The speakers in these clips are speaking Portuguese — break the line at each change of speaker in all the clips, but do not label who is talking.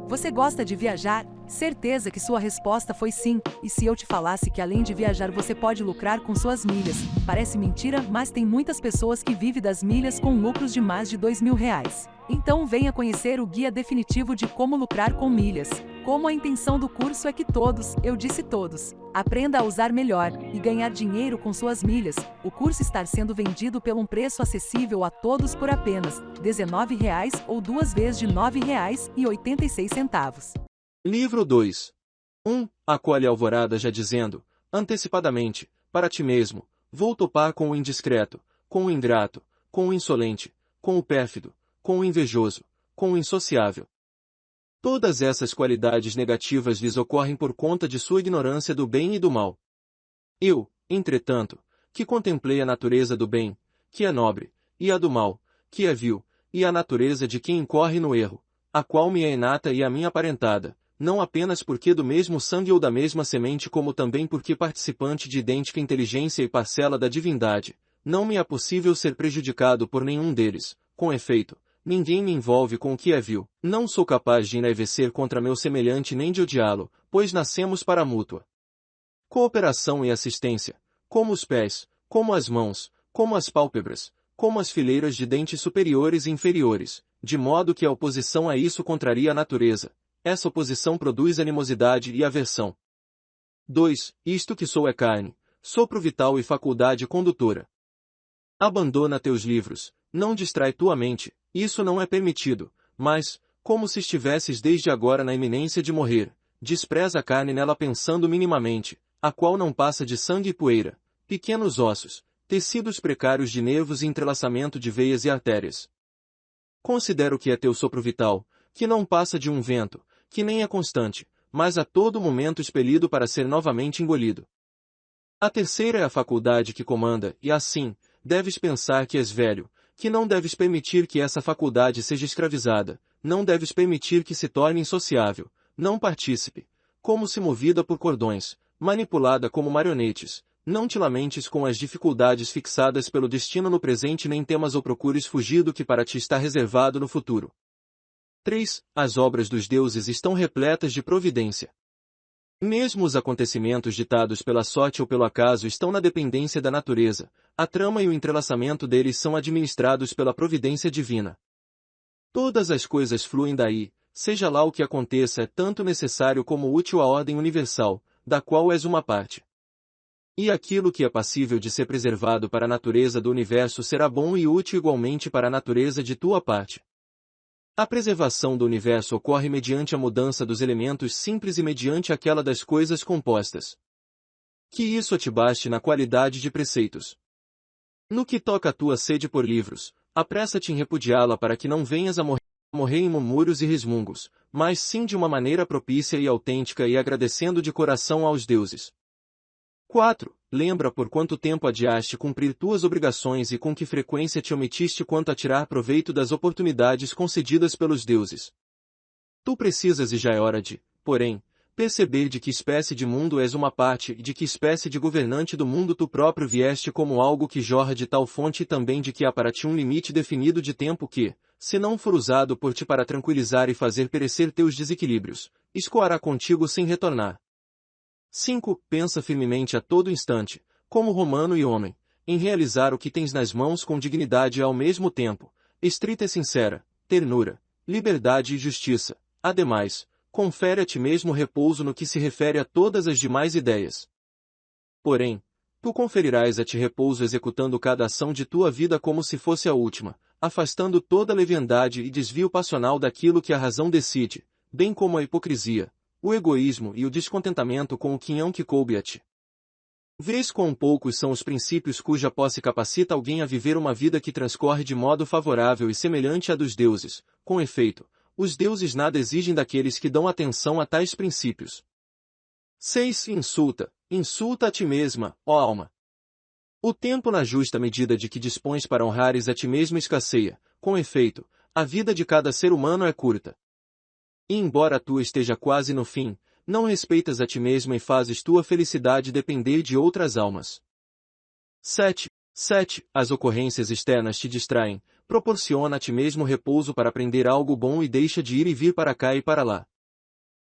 Você gosta de viajar? Certeza que sua resposta foi sim. E se eu te falasse que além de viajar você pode lucrar com suas milhas? Parece mentira, mas tem muitas pessoas que vivem das milhas com lucros de mais de R$ 2.000. Então venha conhecer o guia definitivo de como lucrar com milhas. Como a intenção do curso é que todos, eu disse todos, aprenda a usar melhor e ganhar dinheiro com suas milhas. O curso está sendo vendido por um preço acessível a todos por apenas R$ 19 ou 2 vezes de R$ 9,86.
Livro 2. 1. Acolhe a alvorada já dizendo, antecipadamente, para ti mesmo, vou topar com o indiscreto, com o ingrato, com o insolente, com o pérfido, com o invejoso, com o insociável. Todas essas qualidades negativas lhes ocorrem por conta de sua ignorância do bem e do mal. Eu, entretanto, que contemplei a natureza do bem, que é nobre, e a do mal, que é vil, e a natureza de quem incorre no erro, a qual me é inata e a mim aparentada, não apenas porque do mesmo sangue ou da mesma semente como também porque participante de idêntica inteligência e parcela da divindade, não me é possível ser prejudicado por nenhum deles, com efeito, ninguém me envolve com o que é vil, não sou capaz de enraivecer contra meu semelhante nem de odiá-lo, pois nascemos para a mútua cooperação e assistência, como os pés, como as mãos, como as pálpebras, como as fileiras de dentes superiores e inferiores, de modo que a oposição a isso contraria a natureza. Essa oposição produz animosidade e aversão. 2. Isto que sou é carne, sopro vital e faculdade condutora. Abandona teus livros, não distrai tua mente, isso não é permitido, mas, como se estivesses desde agora na iminência de morrer, despreza a carne nela pensando minimamente, a qual não passa de sangue e poeira, pequenos ossos, tecidos precários de nervos e entrelaçamento de veias e artérias. Considera o que é teu sopro vital, que não passa de um vento, que nem é constante, mas a todo momento expelido para ser novamente engolido. A terceira é a faculdade que comanda, e assim, deves pensar que és velho, que não deves permitir que essa faculdade seja escravizada, não deves permitir que se torne insociável, não partícipe, como se movida por cordões, manipulada como marionetes, não te lamentes com as dificuldades fixadas pelo destino no presente nem temas ou procures fugir do que para ti está reservado no futuro. 3. As obras dos deuses estão repletas de providência. Mesmo os acontecimentos ditados pela sorte ou pelo acaso estão na dependência da natureza, a trama e o entrelaçamento deles são administrados pela providência divina. Todas as coisas fluem daí, seja lá o que aconteça, é tanto necessário como útil à ordem universal, da qual és uma parte. E aquilo que é passível de ser preservado para a natureza do universo será bom e útil igualmente para a natureza de tua parte. A preservação do universo ocorre mediante a mudança dos elementos simples e mediante aquela das coisas compostas. Que isso te baste na qualidade de preceitos. No que toca a tua sede por livros, apressa-te em repudiá-la para que não venhas a morrer em murmúrios e resmungos, mas sim de uma maneira propícia e autêntica e agradecendo de coração aos deuses. 4. Lembra por quanto tempo adiaste cumprir tuas obrigações e com que frequência te omitiste quanto a tirar proveito das oportunidades concedidas pelos deuses. Tu precisas e já é hora de, porém, perceber de que espécie de mundo és uma parte e de que espécie de governante do mundo tu próprio vieste como algo que jorra de tal fonte e também de que há para ti um limite definido de tempo que, se não for usado por ti para tranquilizar e fazer perecer teus desequilíbrios, escoará contigo sem retornar. 5. Pensa firmemente a todo instante, como romano e homem, em realizar o que tens nas mãos com dignidade e ao mesmo tempo, estrita e sincera, ternura, liberdade e justiça. Ademais, confere a ti mesmo repouso no que se refere a todas as demais ideias. Porém, tu conferirás a ti repouso executando cada ação de tua vida como se fosse a última, afastando toda leviandade e desvio passional daquilo que a razão decide, bem como a hipocrisia, o egoísmo e o descontentamento com o quinhão que coube a ti. Vês quão poucos são os princípios cuja posse capacita alguém a viver uma vida que transcorre de modo favorável e semelhante à dos deuses. Com efeito, os deuses nada exigem daqueles que dão atenção a tais princípios. 6. Insulta a ti mesma, ó alma. O tempo na justa medida de que dispões para honrares a ti mesmo escasseia. Com efeito, a vida de cada ser humano é curta. E embora a tua esteja quase no fim, não respeitas a ti mesmo e fazes tua felicidade depender de outras almas. 7. As ocorrências externas te distraem, proporciona a ti mesmo repouso para aprender algo bom e deixa de ir e vir para cá e para lá.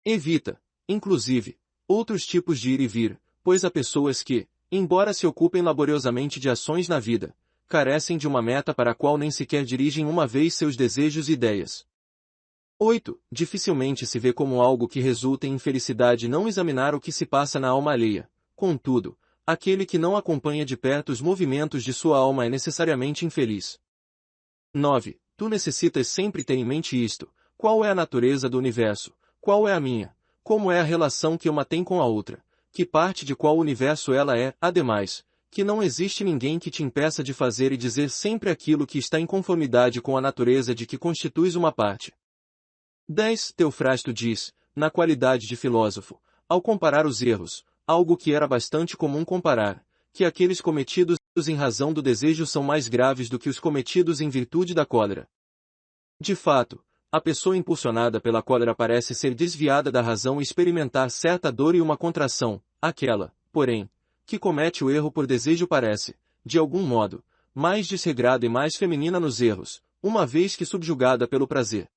Evita, inclusive, outros tipos de ir e vir, pois há pessoas que, embora se ocupem laboriosamente de ações na vida, carecem de uma meta para a qual nem sequer dirigem uma vez seus desejos e ideias. 8. Dificilmente se vê como algo que resulta em infelicidade não examinar o que se passa na alma alheia. Contudo, aquele que não acompanha de perto os movimentos de sua alma é necessariamente infeliz. 9. Tu necessitas sempre ter em mente isto: qual é a natureza do universo, qual é a minha, como é a relação que uma tem com a outra, que parte de qual universo ela é, ademais, que não existe ninguém que te impeça de fazer e dizer sempre aquilo que está em conformidade com a natureza de que constituis uma parte. 10. Teofrasto diz, na qualidade de filósofo, ao comparar os erros, algo que era bastante comum comparar, que aqueles cometidos em razão do desejo são mais graves do que os cometidos em virtude da cólera. De fato, a pessoa impulsionada pela cólera parece ser desviada da razão e experimentar certa dor e uma contração, aquela, porém, que comete o erro por desejo parece, de algum modo, mais desregrada e mais feminina nos erros, uma vez que subjugada pelo prazer.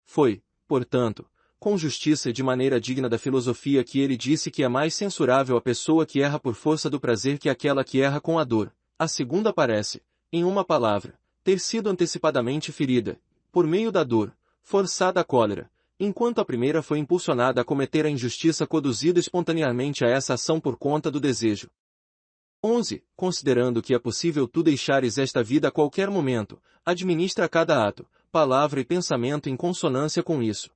Foi, portanto, com justiça e de maneira digna da filosofia que ele disse que é mais censurável a pessoa que erra por força do prazer que aquela que erra com a dor. A segunda parece, em uma palavra, ter sido antecipadamente ferida, por meio da dor, forçada à cólera, enquanto a primeira foi impulsionada a cometer a injustiça conduzida espontaneamente a essa ação por conta do desejo. 11. Considerando que é possível tu deixares esta vida a qualquer momento, administra cada ato, palavra e pensamento em consonância com isso.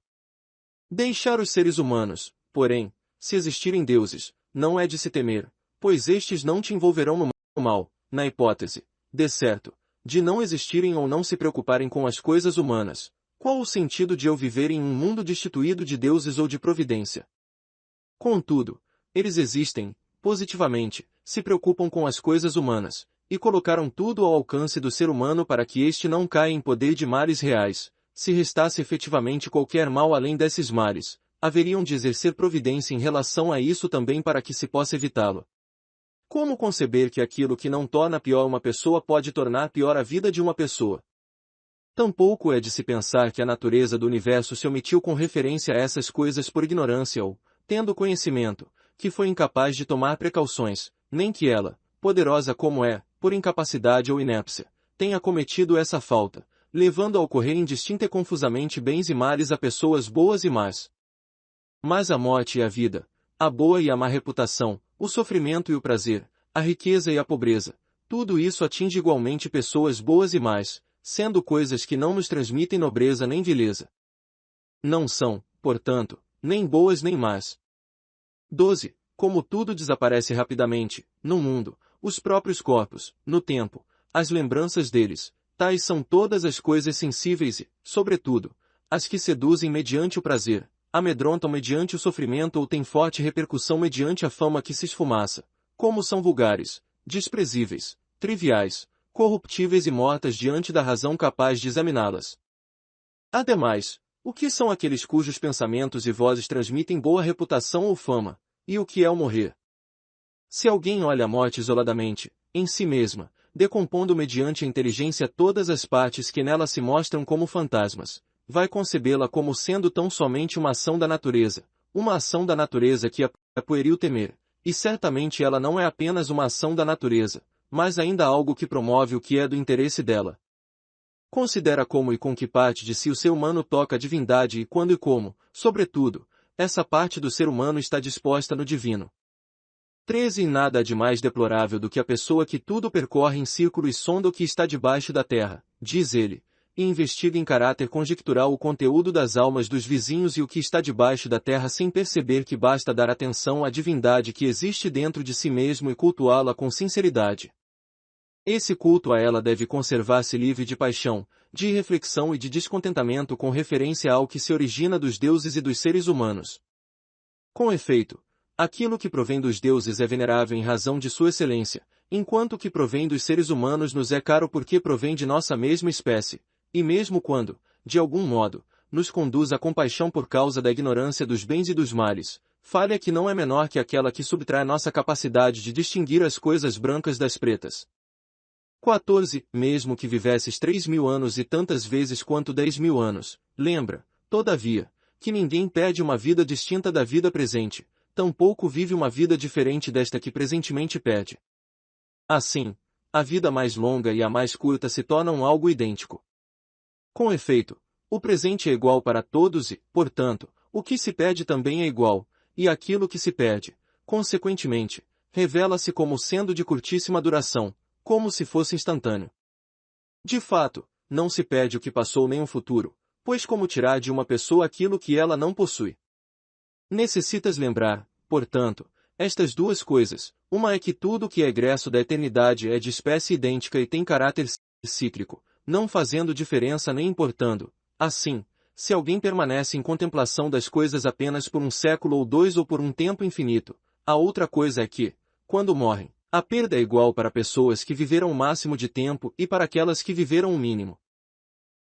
Deixar os seres humanos, porém, se existirem deuses, não é de se temer, pois estes não te envolverão no mal, na hipótese, de certo, de não existirem ou não se preocuparem com as coisas humanas. Qual o sentido de eu viver em um mundo destituído de deuses ou de providência? Contudo, eles existem, positivamente, se preocupam com as coisas humanas, e colocaram tudo ao alcance do ser humano para que este não caia em poder de males reais. Se restasse efetivamente qualquer mal além desses males, haveriam de exercer providência em relação a isso também para que se possa evitá-lo. Como conceber que aquilo que não torna pior uma pessoa pode tornar pior a vida de uma pessoa? Tampouco é de se pensar que a natureza do universo se omitiu com referência a essas coisas por ignorância ou, tendo conhecimento, que foi incapaz de tomar precauções, nem que ela, poderosa como é, por incapacidade ou inépcia, tenha cometido essa falta, levando a ocorrer indistinta e confusamente bens e males a pessoas boas e más. Mas a morte e a vida, a boa e a má reputação, o sofrimento e o prazer, a riqueza e a pobreza, tudo isso atinge igualmente pessoas boas e más, sendo coisas que não nos transmitem nobreza nem vileza. Não são, portanto, nem boas nem más. 12. Como tudo desaparece rapidamente, no mundo, os próprios corpos, no tempo, as lembranças deles, tais são todas as coisas sensíveis e, sobretudo, as que seduzem mediante o prazer, amedrontam mediante o sofrimento ou têm forte repercussão mediante a fama que se esfumaça, como são vulgares, desprezíveis, triviais, corruptíveis e mortas diante da razão capaz de examiná-las. Ademais, o que são aqueles cujos pensamentos e vozes transmitem boa reputação ou fama, e o que é o morrer? Se alguém olha a morte isoladamente, em si mesma, decompondo mediante a inteligência todas as partes que nela se mostram como fantasmas, vai concebê-la como sendo tão somente uma ação da natureza, uma ação da natureza que é pueril temer, e certamente ela não é apenas uma ação da natureza, mas ainda algo que promove o que é do interesse dela. Considera como e com que parte de si o ser humano toca a divindade e quando e como, sobretudo, essa parte do ser humano está disposta no divino. 13. Nada há de mais deplorável do que a pessoa que tudo percorre em círculo e sonda o que está debaixo da terra, diz ele, e investiga em caráter conjectural o conteúdo das almas dos vizinhos e o que está debaixo da terra sem perceber que basta dar atenção à divindade que existe dentro de si mesmo e cultuá-la com sinceridade. Esse culto a ela deve conservar-se livre de paixão, de reflexão e de descontentamento com referência ao que se origina dos deuses e dos seres humanos. Com efeito, aquilo que provém dos deuses é venerável em razão de sua excelência, enquanto o que provém dos seres humanos nos é caro porque provém de nossa mesma espécie, e mesmo quando, de algum modo, nos conduz à compaixão por causa da ignorância dos bens e dos males, falha que não é menor que aquela que subtrai nossa capacidade de distinguir as coisas brancas das pretas. 14. Mesmo que vivesses 3.000 anos e tantas vezes quanto 10.000 anos, lembra, todavia, que ninguém pede uma vida distinta da vida presente, tampouco vive uma vida diferente desta que presentemente pede. Assim, a vida mais longa e a mais curta se tornam algo idêntico. Com efeito, o presente é igual para todos e, portanto, o que se pede também é igual, e aquilo que se pede, consequentemente, revela-se como sendo de curtíssima duração, como se fosse instantâneo. De fato, não se pede o que passou nem o futuro, pois como tirar de uma pessoa aquilo que ela não possui? Necessitas lembrar, portanto, estas duas coisas. Uma é que tudo que é egresso da eternidade é de espécie idêntica e tem caráter cíclico, não fazendo diferença nem importando. Assim, se alguém permanece em contemplação das coisas apenas por um século ou dois ou por um tempo infinito, a outra coisa é que, quando morrem, a perda é igual para pessoas que viveram o máximo de tempo e para aquelas que viveram o mínimo.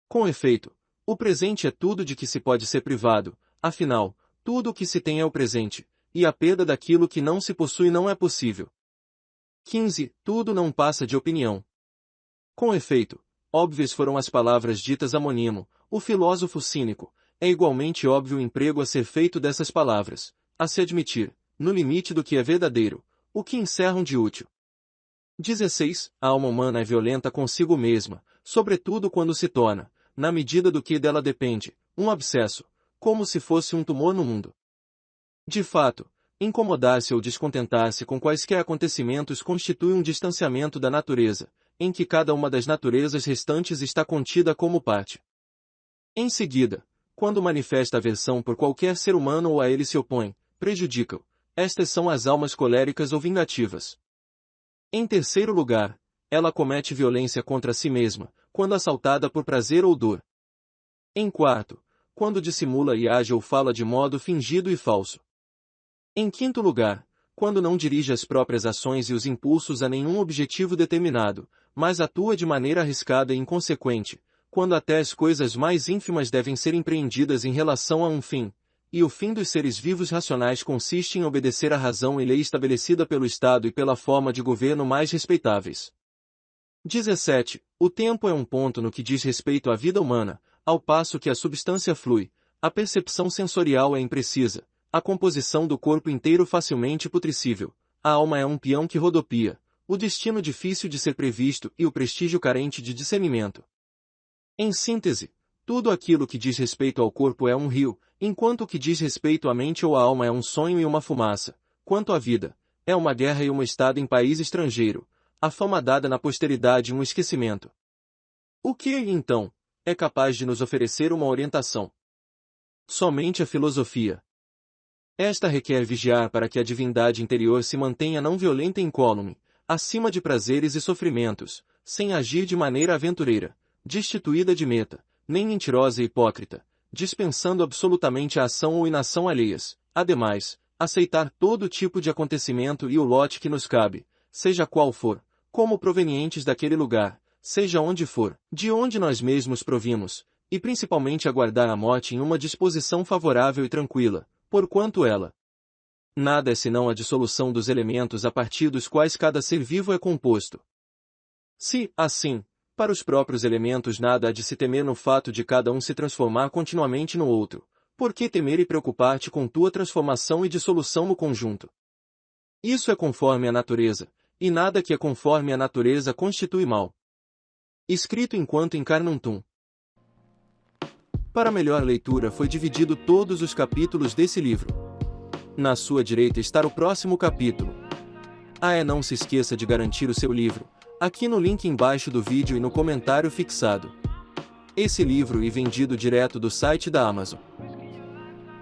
Com efeito, o presente é tudo de que se pode ser privado, afinal, tudo o que se tem é o presente, e a perda daquilo que não se possui não é possível. 15. Tudo não passa de opinião. Com efeito, óbvias foram as palavras ditas a Monimo, o filósofo cínico. É igualmente óbvio o emprego a ser feito dessas palavras, a se admitir, no limite do que é verdadeiro, o que encerram de útil. 16. A alma humana é violenta consigo mesma, sobretudo quando se torna, na medida do que dela depende, um abscesso, como se fosse um tumor no mundo. De fato, incomodar-se ou descontentar-se com quaisquer acontecimentos constitui um distanciamento da natureza, em que cada uma das naturezas restantes está contida como parte. Em seguida, quando manifesta aversão por qualquer ser humano ou a ele se opõe, prejudica-o. Estas são as almas coléricas ou vingativas. Em terceiro lugar, ela comete violência contra si mesma, quando assaltada por prazer ou dor. Em quarto, quando dissimula e age ou fala de modo fingido e falso. Em quinto lugar, quando não dirige as próprias ações e os impulsos a nenhum objetivo determinado, mas atua de maneira arriscada e inconsequente, quando até as coisas mais ínfimas devem ser empreendidas em relação a um fim, e o fim dos seres vivos racionais consiste em obedecer à razão e lei estabelecida pelo Estado e pela forma de governo mais respeitáveis. 17. O tempo é um ponto no que diz respeito à vida humana, ao passo que a substância flui, a percepção sensorial é imprecisa, a composição do corpo inteiro facilmente putrescível, a alma é um peão que rodopia, o destino difícil de ser previsto e o prestígio carente de discernimento. Em síntese, tudo aquilo que diz respeito ao corpo é um rio, enquanto o que diz respeito à mente ou à alma é um sonho e uma fumaça. Quanto à vida, é uma guerra e uma estada em país estrangeiro, a fama dada na posteridade e um esquecimento. O que, então, é capaz de nos oferecer uma orientação? Somente a filosofia. Esta requer vigiar para que a divindade interior se mantenha não violenta e incólume, acima de prazeres e sofrimentos, sem agir de maneira aventureira, destituída de meta, nem mentirosa e hipócrita, dispensando absolutamente a ação ou inação alheias, ademais, aceitar todo tipo de acontecimento e o lote que nos cabe, seja qual for, como provenientes daquele lugar, seja onde for, de onde nós mesmos provimos, e principalmente aguardar a morte em uma disposição favorável e tranquila, porquanto ela nada é senão a dissolução dos elementos a partir dos quais cada ser vivo é composto. Se, assim, para os próprios elementos nada há de se temer no fato de cada um se transformar continuamente no outro, por que temer e preocupar-te com tua transformação e dissolução no conjunto? Isso é conforme a natureza, e nada que é conforme a natureza constitui mal. Escrito enquanto encarnam tum. Para melhor leitura foi dividido todos os capítulos desse livro. Na sua direita está o próximo capítulo. Não se esqueça de garantir o seu livro, aqui no link embaixo do vídeo e no comentário fixado. Esse livro é vendido direto do site da Amazon.